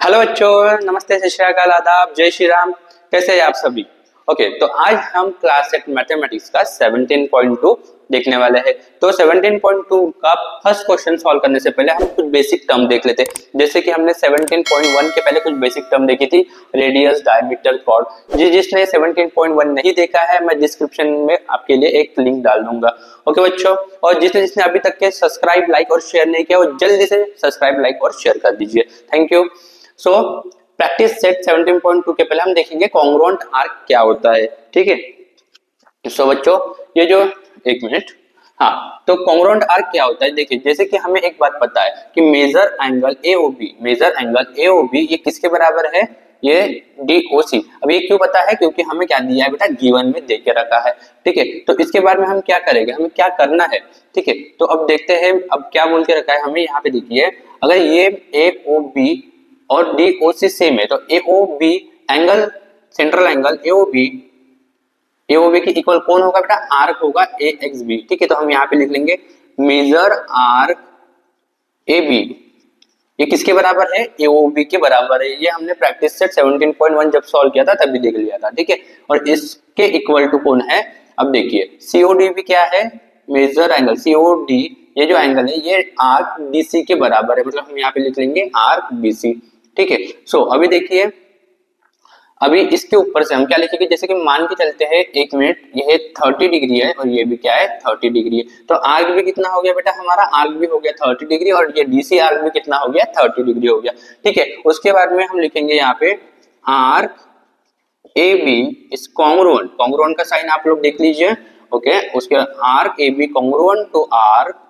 Hello बच्चों, नमस्ते, सत श्री अकाल, आदाब, जय श्री राम। कैसे हैं आप सभी? ओके, तो आज हम क्लास 8 मैथमेटिक्स का 17.2 देखने वाले हैं। तो 17.2 का फर्स्ट क्वेश्चन सॉल्व करने से पहले हम कुछ बेसिक टर्म देख लेते हैं। जैसे कि हमने 17.1 के पहले कुछ बेसिक टर्म देखी थी, रेडियस, डायमीटर, कॉर्ड। जिसने 17.1 नहीं देखा है, मैं डिस्क्रिप्शन में आपके लिए एक लिंक डाल दूंगा। ओके बच्चों, और जिसने अभी तक के सब्सक्राइब, लाइक और शेयर नहीं किया, वो जल्दी से सब्सक्राइब, लाइक और शेयर कर दीजिए। Thank you. So practice set 17.2 के पहले हम देखेंगे कॉन्ग्रुएंट आर्क क्या होता है। ठीक है। सो बच्चों, ये जो एक मिनट, हाँ, तो कॉन्ग्रुएंट आर्क क्या होता है? देखिए, जैसे कि हमें एक बात पता है कि मेजर एंगल AOB ये किसके बराबर है? ये DOC। अब ये क्यों पता है? क्योंकि हमें क्या दिया है बेटा, गिवन में दे के रखा है। ठीक है, तो इसके बाद में हम क्या करेंगे, हमें क्या करना है? ठीक है, तो अब देखते हैं अब क्या बोल के रखा है हमें। यहाँ पे देखिए, अगर ये AOB और DOC सेम है तो AOB angle, central angle AOB की इक्वल कौन होगा बेटा? आर्क होगा AXB। ठीक है, तो हम यहाँ पे लिख लेंगे मेजर आर्क AB ये किसके बराबर है? AOB के बराबर है। ये हमने प्रैक्टिस सेट 17.1 जब सॉल्व किया था तभी देख लिया था। ठीक है, और इसके इक्वल टू कौन है? अब देखिए, COD भी क्या है? मेजर एंगल COD, ये जो एंगल है ये आर्क BC के बराबर है, मतलब हम यहाँ पे लिख लेंगे आर्क BC। ठीक है, सो अभी देखिए, अभी इसके ऊपर से हम क्या लिखेंगे, जैसे कि मान के चलते हैं, एक मिनट, ये 30 डिग्री है और ये भी क्या है, 30 डिग्री है। तो आर्क भी कितना हो गया बेटा हमारा? आर्क भी हो गया 30 डिग्री, और ये DC आर्क भी कितना हो गया? 30 डिग्री हो गया। ठीक है, उसके बाद में हम लिखेंगे यहाँ पे arc AB is congruent. Congruent का साइन आप लोग देख लीजिए। ओके, उसके arc AB congruent to arc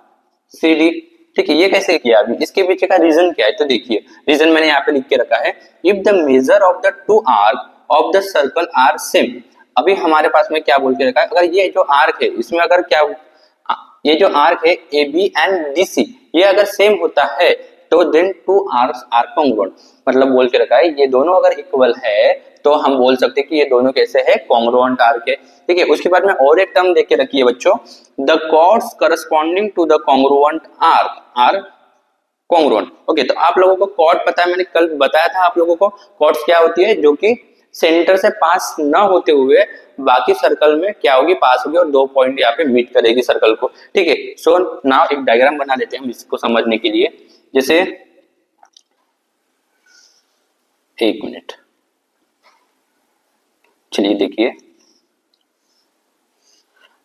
CD। ठीक है, ये कैसे किया? अभी इसके पीछे का रीजन क्या है? तो देखिए, रीजन मैंने यहाँ पे लिख के रखा है, if the measure of the two arc of the circle are same. अभी हमारे पास में क्या बोल के रखा है, अगर ये जो आर्क है इसमें अगर क्या, ये जो आर्क है AB एंड DC ये अगर सेम होता है तो then two arcs are congruent. मतलब बोल के रखा है ये दोनों अगर इक्वल है तो हम बोल सकते हैं कि ये दोनों कैसे है? कॉन्ग्रुएंट आर्क है। ठीक है, उसके बाद में और एक टर्म देख के रखिए बच्चों, the chords corresponding to the congruent arc are congruent. Okay, तो आप लोगों को कॉर्ड पता है, मैंने कल बताया था आप लोगों को कॉर्ड्स क्या होती है, जो कि सेंटर से पास ना होते हुए बाकी सर्कल में क्या होगी? पास होगी, और दो पॉइंट यहाँ पे मीट करेगी सर्कल को। ठीक है, सो नाउ एक डायग्राम बना लेते हैं हम इसको समझने के लिए। जैसे, एक मिनट, चलिए देखिए,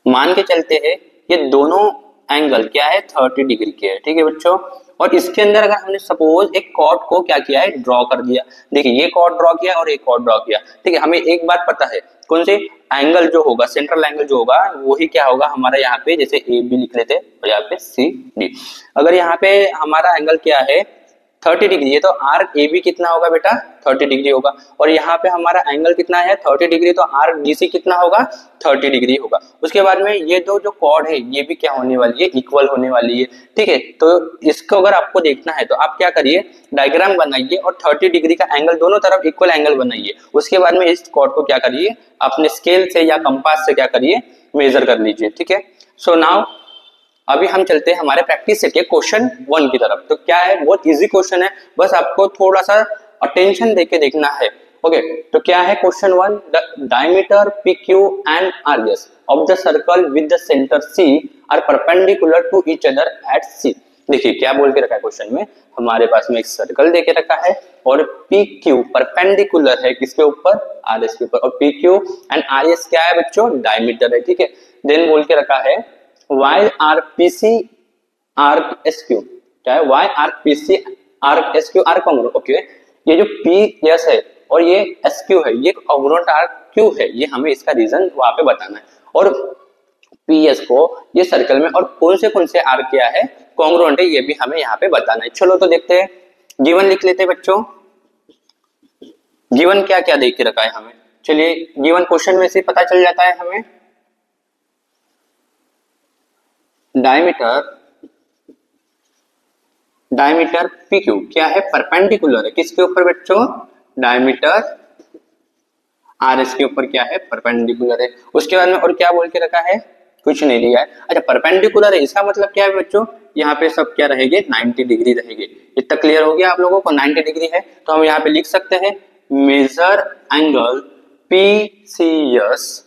मान के चलते हैं ये दोनों एंगल क्या है? 30 डिग्री के है। ठीक है बच्चों, और इसके अंदर अगर हमने सपोज एक कॉर्ड को क्या किया है? ड्रॉ कर दिया। देखिए, ये कॉर्ड ड्रॉ किया और एक कॉर्ड ड्रॉ किया। ठीक है, हमें एक बात पता है, कौन सी? एंगल जो होगा, सेंट्रल एंगल जो होगा वही क्या होगा हमारा? यहाँ पे जैसे AB लिख लेते हैं और यहाँ पे CD। अगर यहाँ पे हमारा एंगल क्या है? 30 डिग्री है, तो आर्क AB कितना होगा बेटा? 30 डिग्री होगा। और यहाँ पे हमारा एंगल कितना है? 30 डिग्री, तो आर्क DC कितना होगा? 30 डिग्री होगा। उसके बाद में ये दो जो कॉर्ड है ये भी क्या होने वाली है? इक्वल होने वाली है। ठीक है, तो इसको अगर आपको देखना है तो आप क्या करिए, डायग्राम बनाइए और 30 डिग्री का एंगल दोनों तरफ इक्वल एंगल बनाइए। उसके बाद में इस कॉर्ड को क्या करिए, अपने स्केल से या कंपास से क्या करिए, मेजर कर लीजिए। ठीक है, सो नाउ अभी हम चलते हैं हमारे प्रैक्टिस सेट के क्वेश्चन 1 की तरफ। तो क्या है? बहुत इजी क्वेश्चन है, बस आपको थोड़ा सा अटेंशन देके देखना है। ओके, तो क्या है question 1? The diameter PQ and RS of the circle with the centre C are perpendicular to each other at C। देखिए क्या बोल के रखा है क्वेश्चन में, हमारे पास में एक सर्कल देके रखा है और PQ परपेंडिकुलर है किसके ऊपर? RS के ऊपर, और PQ एंड RS क्या है बच्चों? डायमीटर है। ठीक है, देन बोल के रखा है Y arc PC arc SQ, क्या है? Y arc PC arc SQ arc congruent. Okay, ये जो PS है और ये SQ है ये कॉन्ग्रुएंट आर्क क्यों है? ये हमें इसका रीजन वहां पे बताना है। और PS को ये सर्कल में और कौन से आर्क क्या है? कॉन्ग्रुएंट है, ये भी हमें यहाँ पे बताना है। चलो तो देखते हैं, गिवन लिख लेते हैं बच्चों। गिवन क्या क्या देख के रखा है हमें? चलिए, गिवन क्वेश्चन में से पता चल जाता है हमें। डायमीटर PQ क्या है? परपेंडिकुलर है किसके ऊपर बच्चों? डायमीटर RS के ऊपर क्या है? परपेंडिकुलर है। उसके बाद में और क्या बोल के रखा है? कुछ नहीं लिया है। अच्छा परपेंडिकुलर है, इसका मतलब क्या है बच्चों, यहाँ पे सब क्या रहेंगे 90 डिग्री रहेंगे। इतना क्लियर हो गया आप लोगों को, 90 डिग्री है तो हम यहाँ पे लिख सकते हैं measure angle PCS,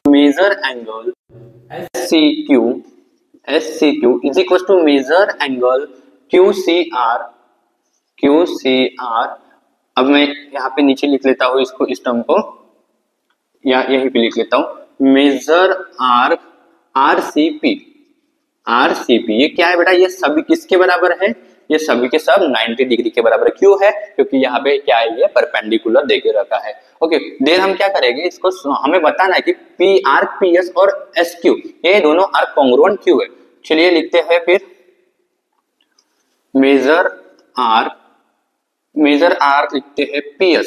measure angle SCQ is equal to measure angle QCR। अब मैं यहाँ पे नीचे लिख लेता हूँ इसको, इस टर्म को यहीं पे लिख लेता हूँ, मेजर आर्क RCP ये क्या है बेटा, ये सभी किसके बराबर है, ये सभी के सब 90 डिग्री के बराबर। क्यों है, क्योंकि यहाँ पे क्या है, ये परपेंडिकुलर देके रखा है। ओके देन हम क्या करेंगे, इसको हमें बताना है कि P आर्क PS और SQ ये दोनों आर्क कॉन्ग्रुएंट क्यों है। चलिए लिखते हैं फिर, मेजर आर्क लिखते हैं PS,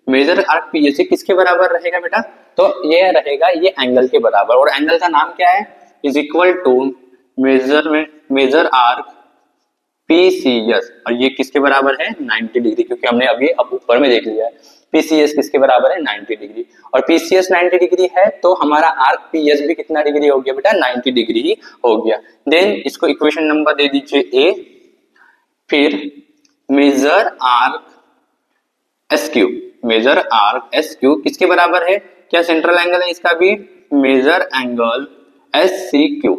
मेजर आर्क PS ये किसके बराबर रहेगा बेटा, तो ये रहेगा ये एंगल के बराबर, और एंगल का नाम क्या है, is equal to measure arc PCS, और ये किसके बराबर है 90 डिग्री, क्योंकि हमने अभी अब ऊपर में देख लिया है PCS किसके बराबर है 90 डिग्री, और PCS 90 डिग्री है तो हमारा आर्क PS भी कितना डिग्री हो गया बेटा 90 डिग्री ही हो गया। देन इसको इक्वेशन नंबर दे दीजिए A, फिर मेजर आर्क SQ किसके बराबर है, क्या सेंट्रल एंगल है इसका भी, मेजर एंगल SCQ,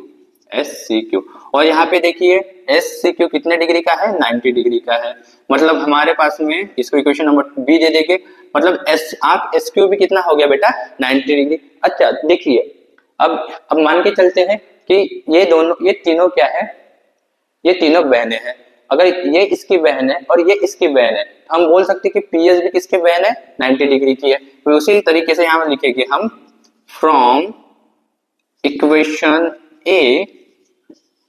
और यहाँ पे देखिए SCQ कितने डिग्री का है 90 डिग्री का है, मतलब हमारे पास में इसको इक्वेशन नंबर B दे देंगे, मतलब आर्क SQ भी कितना हो गया बेटा 90 डिग्री। अच्छा देखिए अब मान के चलते हैं कि ये तीनों क्या है, ये तीनों बहनें हैं, अगर ये इसकी बहन है और ये इसकी बहन है, हम बोल सकते हैं कि PS भी किसकी बहन है 90 डिग्री की है। तो उसी तरीके से यहाँ लिखेंगे हम, from equation A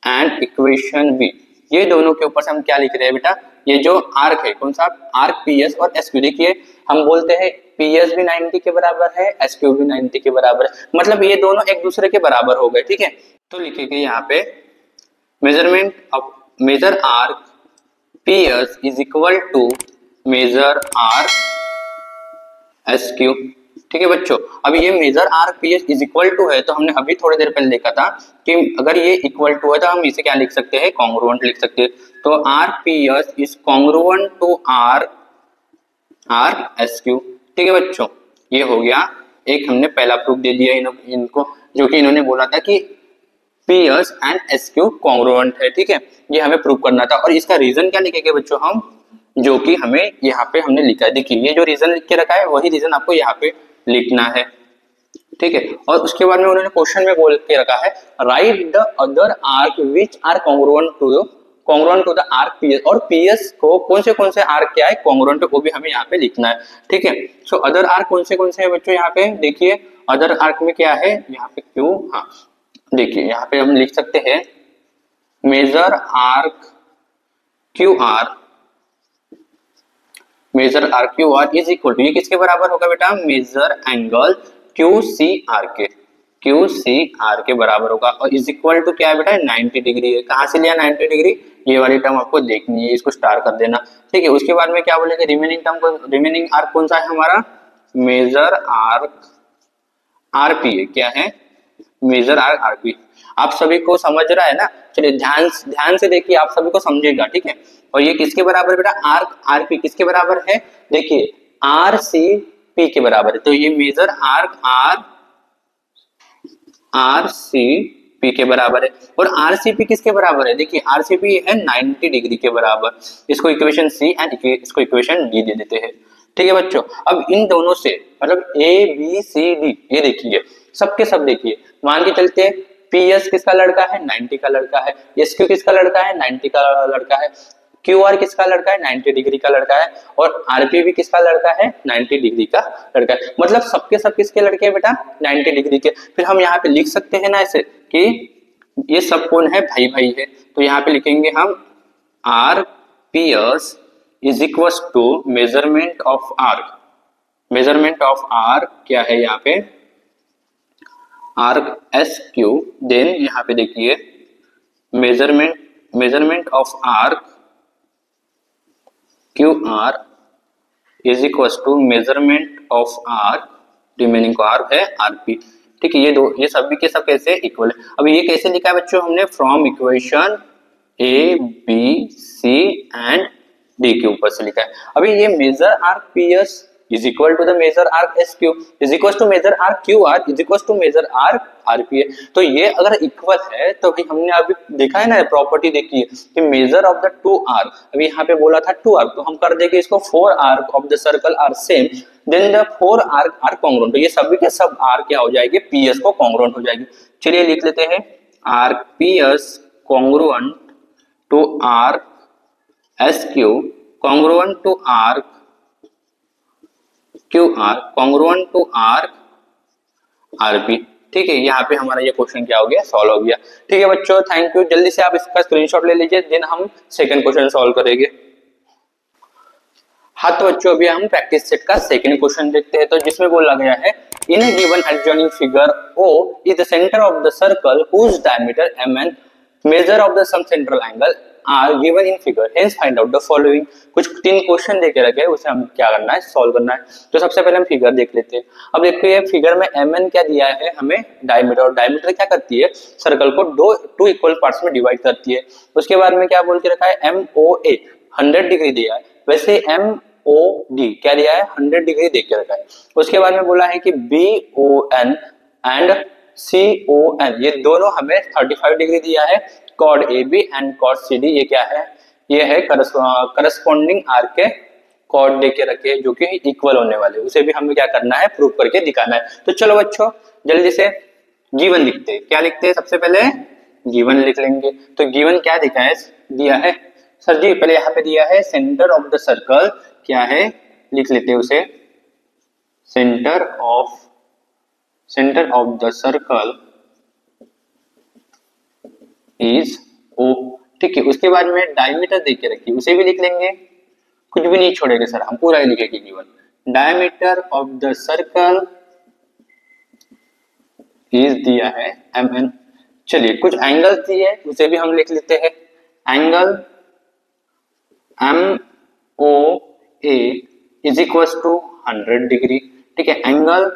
and equation B, ये दोनों के ऊपर से हम क्या लिख रहे हैं बेटा, ये जो आर्क है कौन सा, आर्क PS और SQ, देखिए हम बोलते हैं PS भी 90 के बराबर है, SQ भी 90 के बराबर है, मतलब ये दोनों एक दूसरे के बराबर हो गए। ठीक है, तो लिखेंगे यहाँ पे measure arc PS is equal to measure arc SQ। ठीक है बच्चों, अब ये measure arc PS is equal to है, तो हमने अभी थोड़ी देर पहले देखा था कि अगर ये इक्वल टू है तो हम इसे क्या लिख सकते हैं, कॉन्ग्रुएंट लिख सकते हैं। तो arc PS is congruent to arc SQ। ठीक है बच्चों, ये हो गया एक, हमने पहला प्रूफ दे दिया इनको, जो कि इन्होंने बोला था कि PS एंड SQ कॉन्ग्रुएंट है। ठीक है, ये हमें प्रूव करना था, और इसका रीजन क्या लिखेंगे बच्चों हम, जो कि हमें यहाँ पे हमने लिखा है, देखिए ये जो रीजन लिख के रखा है वही रीजन आपको यहाँ पे लिखना है। ठीक है, और उसके बाद में उन्होंने क्वेश्चन में बोल के रखा है, write the other arc which are congruent to the arc PS, और PS को कौन से आर्क क्या है कॉन्ग्रुएंट, वो भी हमें यहाँ पे लिखना है। ठीक है, सो अदर आर्क कौन से है बच्चों, यहाँ पे देखिए अदर आर्क में क्या है, यहाँ पे Q, हाँ देखिए यहाँ पे हम लिख सकते हैं measure arc QR is equal to, ये किसके बराबर होगा बेटा, मेजर एंगल QCR के बराबर होगा, और इज इक्वल टू क्या है बेटा 90 डिग्री है। कहाँ से लिया 90 डिग्री, ये वाली टर्म आपको देखनी है, इसको स्टार कर देना। ठीक है, उसके बाद में क्या बोलेंगे, रिमेनिंग आर्क कौन सा है हमारा, मेजर आर्क RP है, क्या है मेजर आर्क RP। आप सभी को समझ रहा है ना, चलिए ध्यान से देखिए, आप सभी को समझेगा। ठीक है, और ये किसके बराबर बेटा, आर्क RP किसके बराबर है, देखिए RCP के बराबर है, तो ये मेजर आर्क RCP के बराबर है, और RCP किसके बराबर है, देखिए RCP है 90 डिग्री के बराबर। इसको इक्वेशन C एंड इसको इक्वेशन D दे देते हैं। ठीक है बच्चों, अब इन दोनों से मतलब ABCD, ये देखिए सबके सब देखिए, मान के चलते हैं PS किसका लड़का है 90 का लड़का है, SQ किसका लड़का है 90 का लड़का है, QR किसका लड़का है 90 डिग्री का लड़का है, और RP भी किसका लड़का है 90 डिग्री का लड़का है, मतलब सबके सब किसके लड़के हैं बेटा 90 डिग्री के। फिर हम यहाँ पे लिख सकते हैं ना ऐसे कि ये सब कौन है, भाई है, तो यहाँ पे लिखेंगे हम RPS is equal to measurement of arc क्या है यहाँ पे, आर्क SQ, देन यहाँ पे देखिए measurement of arc QR is equal to measurement of arc, remaining arc है RP। ठीक है, ये सभी के सब कैसे इक्वल है। अब ये कैसे लिखा है बच्चों हमने, from equation A B C and D के ऊपर से लिखा है। अभी ये measure arc P S is equal to the measure arc S Q is equal to measure arc Q R is equal to measure arc R P A. तो ये अगर इक्वल है तो भाई हमने अभी देखा है ना, प्रॉपर्टी देखी है कि major of the two arc, अभी यहाँ पे बोला था टू आर्क, तो हम कर देंगे इसको four arc of the circle are same then the four arc are congruent. तो ये सभी के सब आर्क क्या हो जाएगी, पी एस को कॉन्ग्रुएंट हो जाएगी। चलिए लिख लेते हैं, arc P S congruent to arc S Q congruent to arc Q R congruent to arc R P. ठीक है, यहाँ पे हमारा ये क्वेश्चन क्या हो गया, सॉल्व हो गया। ठीक है बच्चों, थैंक यू। जल्दी से आप इसका स्क्रीनशॉट ले लीजिए, देन हम सेकंड क्वेश्चन सॉल्व करेंगे। हाँ तो बच्चों अभी हम प्रैक्टिस सेट का सेकंड क्वेश्चन देखते हैं, तो जिसमें बोला गया है in a given adjoining figure O is the centre of the circle whose diameter m and measure of the some central angle are given in figure, hence find out the following। कुछ तीन question देके रखे हैं, उसे हम क्या करना है, सॉल्व करना है। तो सबसे पहले हम फिगर देख लेते हैं। अब देखिए फिगर में mn क्या दिया है हमें, डायमीटर, और डायमीटर क्या करती है, सर्कल को टू इक्वल पार्ट्स में डिवाइड करती है। उसके बाद में क्या बोल के रखा है, MOA 100 डिग्री दिया है, वैसे MOD क्या दिया है, 100 डिग्री दे के रखा है। उसके बाद में बोला है कि BON एंड CON ये दोनों हमें 35 डिग्री दिया है। Chord AB and chord CD ये क्या है, ये है करस्पॉन्डिंग आर्क के कॉर्ड दे के रखे जो कि इक्वल होने वाले, उसे भी हमें क्या करना है, प्रूव करके दिखाना है। तो चलो बच्चों जल्दी से गिवन लिखते हैं। क्या लिखते हैं, सबसे पहले गिवन लिख लेंगे। तो गिवन क्या दिया है सर जी, पहले यहाँ पे दिया है सेंटर ऑफ द सर्कल क्या है, लिख लेते हैं उसे, centre of the circle is O। ठीक है, उसके बाद में डायमीटर दे के रखिए, उसे भी लिख लेंगे, कुछ भी नहीं छोड़ेंगे सर, हम पूरा ही लिखेंगे given. Diameter of the circle is दिया है MN। चलिए कुछ एंगल दिए उसे भी हम लिख लेते हैं, angle MOA is equal to 100 degree. ठीक है, एंगल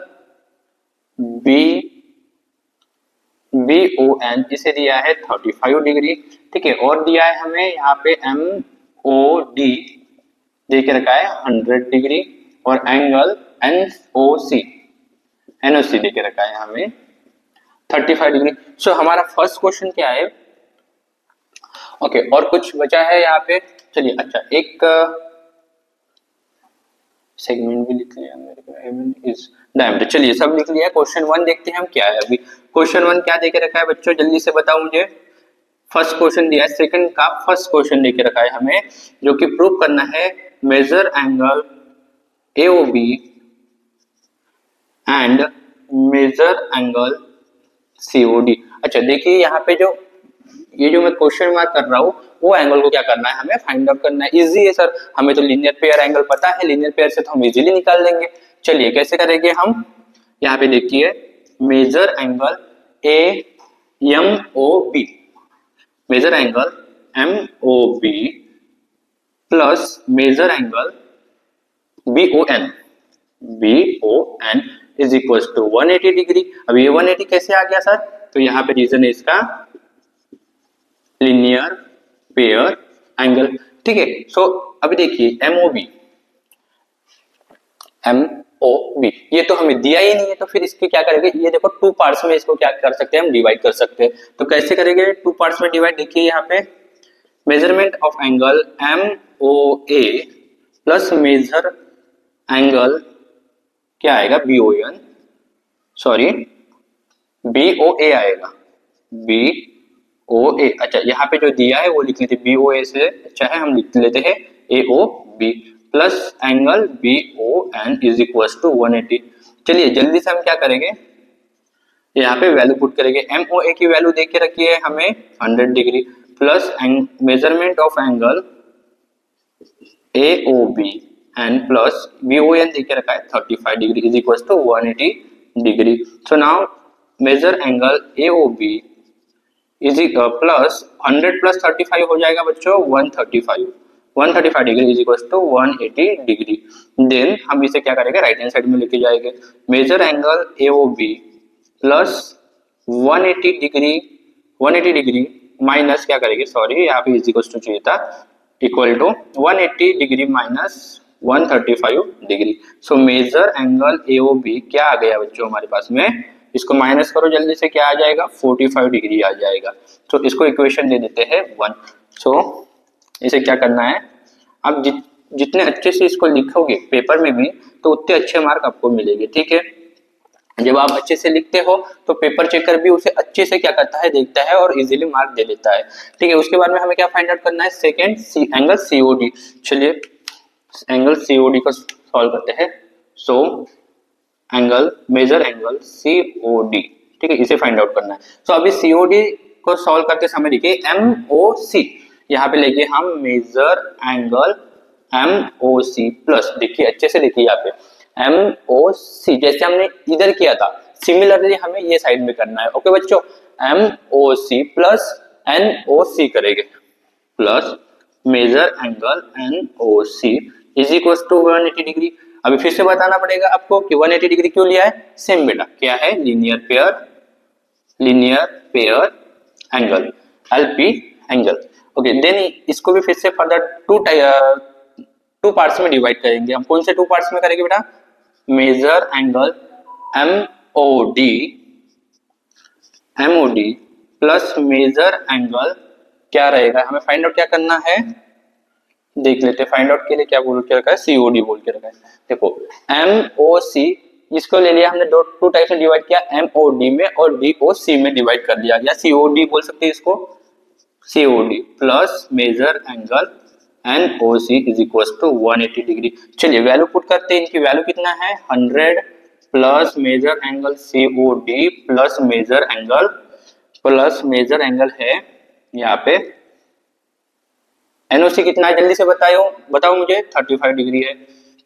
BON इसे दिया है 35 डिग्री। ठीक है, और दिया है हमें यहाँ पे MOD दे के रखा है 100 डिग्री, और एंगल NOC दे के रखा है हमें 35 डिग्री। सो हमारा फर्स्ट क्वेश्चन क्या है, ओके और कुछ बचा है यहाँ पे, चलिए अच्छा एक सेगमेंट भी लिख लिया मेरे को, इज डायमीटर। चलिए सब लिख लिया। क्वेश्चन 1 देखते हैं हम क्या है। अभी क्वेश्चन 1 क्या देके रखा है बच्चों, जल्दी से बताओ मुझे। फर्स्ट क्वेश्चन दिया है, सेकंड का फर्स्ट क्वेश्चन देके रखा है हमें, जो कि प्रूव करना है measure angle AOB and measure angle COD। अच्छा देखिए यहाँ पे ये जो मैं क्वेश्चन मार्क कर रहा हूँ, वो एंगल को क्या करना है, हमें फाइंड आउट करना है। इजी है सर, हमें तो लीनियर पेयर एंगल पता है, लीनियर पेयर से तो हम इजीली निकाल लेंगे। चलिए कैसे करेंगे हम, यहाँ पे देखिए measure angle AMOB, measure angle MOB plus measure angle BON is equal to 180 degree. अब ये 180 कैसे आ गया सर, तो यहाँ पे रीजन है इसका लीनियर पेयर एंगल। ठीक है, सो अभी देखिए MOB ये तो हमें दिया ही नहीं है, तो फिर इसके क्या करेंगे, ये देखो टू पार्ट्स में इसको क्या कर सकते हैं, हम डिवाइड कर सकते हैं। तो कैसे करेंगे टू पार्ट्स में डिवाइड, देखिए यहाँ पे measurement of angle MOA plus measure angle क्या आएगा BOA आएगा BOA। अच्छा यहाँ पे जो दिया है वो लिख लेते BOA से, अच्छा है हम लिख लेते हैं AOB plus angle BON is equal to 180। चलिए जल्दी से हम क्या करेंगे, यहाँ पे वैल्यू पुट करेंगे। MOA की वैल्यू देख के रखी है हमें 100 degree plus measurement of angle AOB and plus BON देख के रखा है 35 degree is equal to 180 degree. So now measure angle AOB is plus 100 प्लस 35 हो जाएगा बच्चों 135 degree is equal to 180 degree. Then हम इसे क्या करेंगे, राइट हैंड साइड में लेके जाएंगे। Measure angle AOB plus 180 degree minus क्या करेंगे, सॉरी यहाँ पे इज इक्वल टू चाहिए था, equal to 180 degree minus 135 degree. So measure angle AOB क्या आ गया बच्चों हमारे पास में, इसको माइनस करो जल्दी से, क्या आ जाएगा 45 डिग्री आ जाएगा। तो इसको इक्वेशन दे देते हैं 1। सो इसे क्या करना है, आप जितने अच्छे से इसको लिखोगे पेपर में भी तो उतने अच्छे मार्क आपको मिलेंगे, ठीक है। जब आप अच्छे से लिखते हो तो पेपर चेकर भी उसे अच्छे से क्या करता है, देखता है और इजीली मार्क दे देता है, ठीक है। उसके बाद में हमें क्या फाइंड आउट करना है, सेकंड एंगल COD। चलिए एंगल COD को सॉल्व करते हैं। So angle, measure angle COD, ठीक है, इसे फाइंड आउट करना है। सो अभी COD को सॉल्व करते समय देखिए MOC, यहाँ पे लेके हम मेजर एंगल MOC प्लस, देखिए अच्छे से देखिए यहाँ पे MOC, जैसे हमने इधर किया था सिमिलरली हमें ये साइड में करना है। ओके बच्चों, MOC प्लस NOC करेंगे, plus measure angle NOC is equal to 180 degree. अभी फिर से बताना पड़ेगा आपको कि 180 डिग्री क्यों लिया है, सेम बेटा क्या है, linear pair angle, LP angle. Okay then इसको भी फिर से फर्दर टू पार्ट्स में डिवाइड करेंगे। हम कौन से टू पार्ट्स में करेंगे बेटा, measure angle MOD plus measure angle क्या रहेगा, हमें फाइंड आउट क्या करना है, देख लेते हैं। फाइंड आउट के लिए क्या बोल के रखा है, COD बोल के रखा है। देखो MOC इसको ले लिया हमने, टू टाइप्स में डिवाइड किया, MOD में और DOC में डिवाइड कर दिया, या COD बोल सकते हैं इसको, COD plus measure angle NOC is equal to 180 degree. चलिए वैल्यू पुट करते हैं, इनकी वैल्यू कितना है 100 plus measure angle COD plus measure angle है यहाँ पे NOC कितना है, जल्दी से बताओ मुझे, 35 डिग्री है।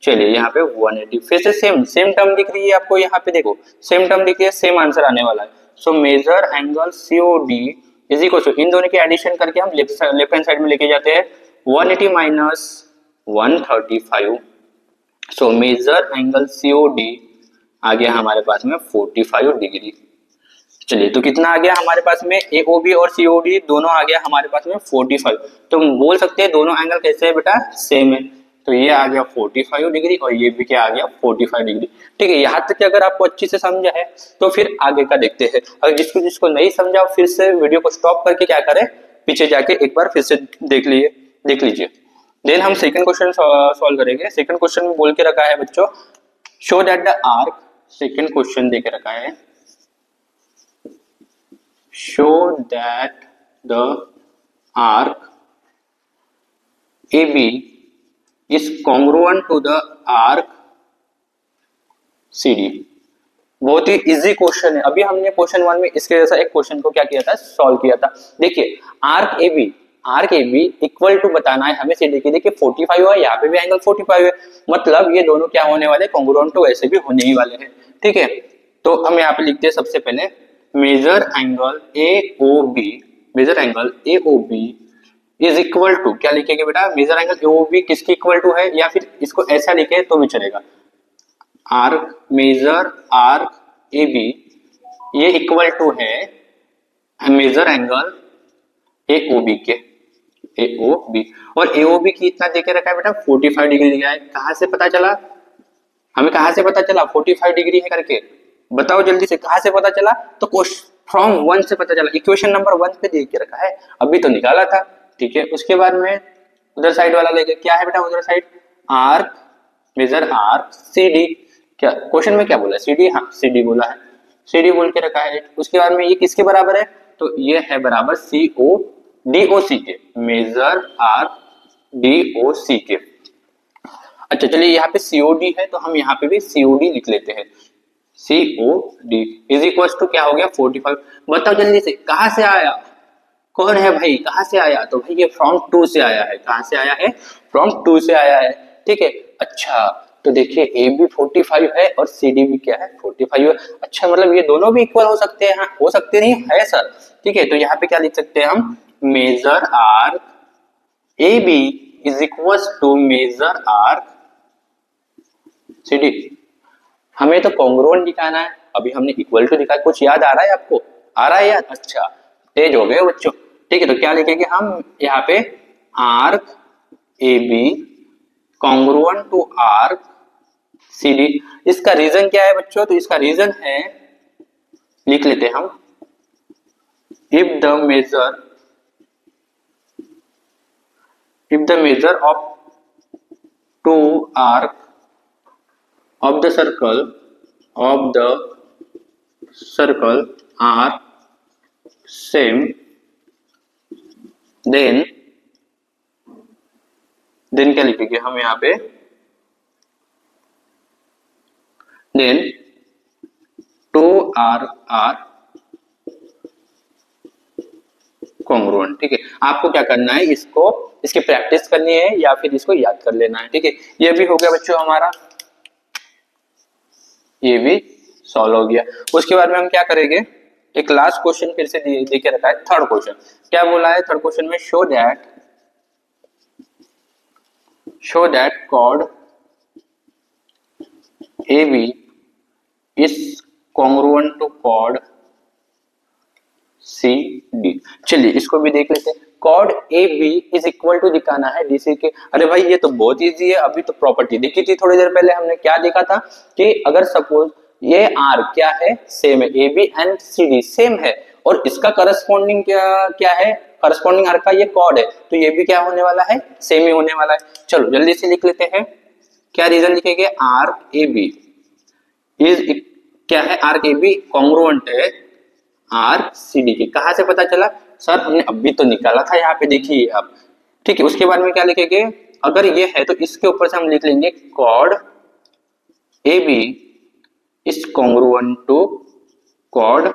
चलिए यहाँ पे 180, फिर से सेम टर्म दिख रही है आपको, यहाँ पे देखो सेम टर्म दिख रही है, सेम आंसर आने वाला है। So measure angle COD is equal to, इन दोनों की एडिशन करके हम लेफ्ट हैंड साइड में लेके जाते हैं, 180 minus 135। So measure angle COD आ गया हमारे पास में 45 डिग्री। चलिए तो कितना आ गया हमारे पास में, AOB और COD दोनों आ गया हमारे पास में 45। तो हम बोल सकते हैं दोनों एंगल कैसे है बेटा, सेम है। तो ये आ गया 45 डिग्री और ये भी क्या आ गया 45 डिग्री, ठीक है। यहाँ तक अगर आपको अच्छी से समझा है तो फिर आगे का देखते हैं। अगर जिसको नहीं समझा फिर से वीडियो को स्टॉप करके क्या करें, पीछे जाके एक बार फिर से देख लीजिए। देन हम सेकंड क्वेश्चन सॉल्व करेंगे। सेकंड क्वेश्चन में बोल के रखा है बच्चों, show that the arc, second question दे के रखा है, show that the arc AB is congruent to the arc CD। बहुत ही इजी क्वेश्चन है। अभी हमने क्वेश्चन 1 में इसके जैसा एक क्वेश्चन को क्या किया था, सॉल्व किया था। देखिए आर्क AB इक्वल टू बताना है हमें CD के, देखिए 45 है, यहाँ पे भी एंगल 45 है, मतलब ये दोनों क्या होने वाले, कॉन्ग्रुएंट तो ऐसे भी होने ही वाले हैं, ठीक है। तो हम यहाँ पे लिखते हैं सबसे पहले measure angle AOB is equal to, क्या लिखेंगे बेटा, मेजर एंगल AOB किसके इक्वल टू है, या फिर इसको ऐसा लिखे तो भी चलेगा, मेजर आर्क AB ये इक्वल टू है मेजर एंगल AOB के, AOB, और AOB की इतना देके रखा है बेटा 45 डिग्री दिया है। कहां से पता चला हमें, 45 डिग्री है करके, बताओ जल्दी से कहां से पता चला, तो फ्रॉम 1 से पता चला, इक्वेशन नंबर 1 पे दे के रखा है, अभी तो निकाला था, ठीक है। उसके बाद में उधर साइड वाला लेके, क्या है बेटा उधर side, arc, measure arc CD, क्या क्वेश्चन में क्या बोला, CD, हाँ CD बोला है, CD बोल के रखा है। उसके बाद में ये किसके बराबर है, तो ये है बराबर DOC के, मेजर आर्क DOC के। अच्छा चलिए यहाँ पे COD है तो हम यहाँ पे भी COD लिख लेते हैं, COD इज इक्वल टू क्या हो गया 45। बताओ जल्दी से कहां से आया, कौन है भाई, कहां से आया, तो भाई ये फ्रॉम 2 से आया है, कहां से आया है, फ्रॉम 2 से आया है, ठीक है। अच्छा तो देखिए AB 45 है और CD भी क्या है 45 है। अच्छा मतलब ये दोनों भी इक्वल हो सकते हैं, हो सकते नहीं है सर, ठीक है। तो यहाँ पे क्या लिख सकते हैं हम, measure arc AB is equal to measure arc CD। हमें तो कॉन्ग्रुएंट दिखाना है, अभी हमने इक्वल टू लिखा है, कुछ याद आ रहा है आपको? आ रहा है याद? अच्छा, तेज हो गए बच्चों। ठीक है, तो क्या लिखेंगे हम यहाँ पे? Arc A B congruent to arc C D. इसका रीजन क्या है बच्चों? तो इसका रीजन है, लिख लेते हैं हम, if the measure of two arc of the circle are same, then क्या लिखेंगे हम यहाँ पे? then two arc are congruent. ठीक है, आपको क्या करना है, इसकी प्रैक्टिस करनी है या फिर इसको याद कर लेना है। ठीक है, ये भी हो गया बच्चों हमारा, ये भी सॉल्व हो गया। उसके बाद में हम क्या करेंगे, एक लास्ट क्वेश्चन फिर से देके रखा है, थर्ड क्वेश्चन। क्या बोला है थर्ड क्वेश्चन में? Show that chord A B is congruent to chord C D. चलिए इसको भी देख लेते हैं। Chord A B is equal to दिखाना है डीसी के। अरे भाई ये तो बहुत इजी है, अभी तो प्रॉपर्टी देखी थी थोड़ी देर पहले हमने। क्या देखा था कि अगर सपोज ये आर क्या है, सेम है, A B and C D same है, और इसका करस्पॉन्डिंग क्या है, करस्पॉन्डिंग आर का ये कॉर्ड है, तो ये भी क्या होने वाला है, सेम ही होने वाला है। चलो जल्दी से लिख लेते हैं। क्या रीजन लिखेंगे? आर्क ए बी इज क्या है, आर्क ए बी कॉन्ग्रुएंट है आर्क सी डी के। कहां से पता चला सर? हमने अभी तो निकाला था, यहाँ पे देखिए आप। ठीक है, उसके बाद में क्या लिखेंगे? अगर ये है तो इसके ऊपर से हम लिख लेंगे chord A B is congruent to chord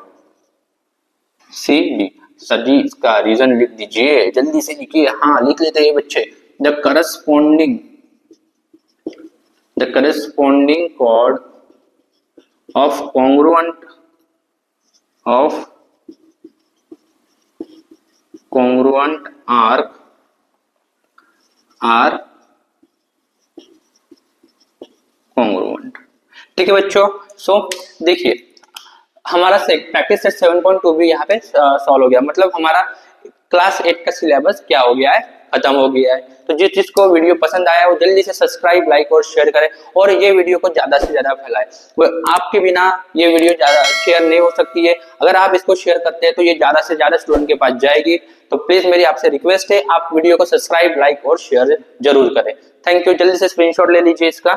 C D. Sir ji इसका रीजन लिख दीजिए, जल्दी से लिखिए। हाँ लिख लेते हैं बच्चे। The corresponding chord of congruent arc are congruent। ठीक है बच्चों, सो देखिए हमारा प्रैक्टिस सेट 7.2 भी यहाँ पे सॉल्व हो गया। मतलब हमारा क्लास 8 का सिलेबस क्या हो गया है, खत्म हो गया है। तो जिसको वीडियो पसंद आया वो जल्दी से सब्सक्राइब, लाइक और शेयर करें, और ये वीडियो को ज्यादा से ज्यादा फैलाएं। वो आपके बिना ये वीडियो ज्यादा शेयर नहीं हो सकती है। अगर आप इसको शेयर करते हैं तो ये ज्यादा से ज्यादा स्टूडेंट के पास जाएगी। तो प्लीज मेरी आपसे रिक्वेस्ट है, आप वीडियो को सब्सक्राइब, लाइक और शेयर जरूर करें। Thank you. जल्दी से स्क्रीनशॉट ले लीजिए इसका।